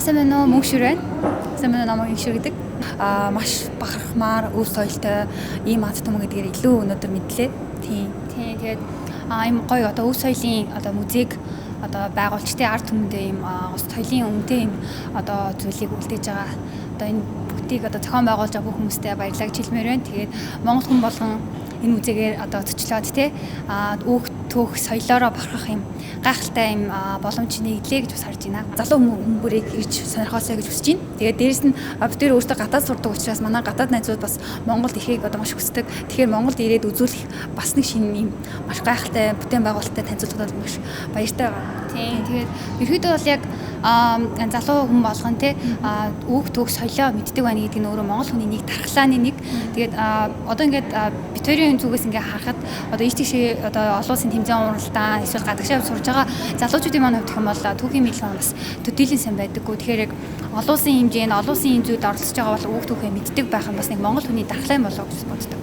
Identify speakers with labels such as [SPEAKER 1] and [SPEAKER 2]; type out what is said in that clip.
[SPEAKER 1] Сайн байна уу? Мөнхшөр байна. Сайн байна уу? Намайг Мөнхшөр гэдэг. Маш бахархмаар өв соёлтой ийм ад түмэн гэдгээр илүү өнөөдөр мэдлээ. Тийм. Тэгээд ийм гоё одоо өв соёлын одоо музейг одоо байгуулж тэ ард түмэндээ ийм соёлын өмнөдөө ийм одоо зүйлийг үлдээж байгаа. Одоо энэ бүгдийг одоо зохион байгуулж байгаа бүх хүмүүстээ баярлалаа гэж хэлмээр байна. Тэгээд Монгол хүн болгон энэ музейгээр одоо төчлөөд тэ өв түүх соёлоороо бахархах юм гайхалтай юм боломж нэглээ гэж бас харж байна. Залуу хүмүүрийг ирж сонирхоосоо гэж хүсэж байна. Тэгээд дээрэс нь бид нэр өөртөө гадаад сурдаг учраас манай гадаад найзууд бас Монголд ирэхийг одоо маш хүсдэг. Тэгэхээр Монголд ирээд үзүүлэх бас нэг шинэ юм маш гайхалтай бүтээн байгуулалттай танилцуулахад маш баяртай байгаа. Тийм. Тэгээд ерөөдөө бол яг залуу хүн болгон те өв түүх соёлоо мэддэг байна гэдэг нь өөрөө монгол хүний нэг дархлааны нэг. Тэгээд одоо ингээд битүүрийн зүгээс ингээд харахад одоо ийш тийшээ одоо олон улсын тэмцээн уралдаан эсвэл гадагшаа сурж байгаа залуучуудын маань хувьд гэх юм бол түүхийн мэдлэг бас төдийлөн сайн байдаггүй. Тэгэхээр яг олон улсын хэмжээнд олон улсын энэ зүйлд оролцож байгаа бол өв түүхээ мэддэг байх нь бас нэг монгол хүний дархлаа болоо гэж боддог.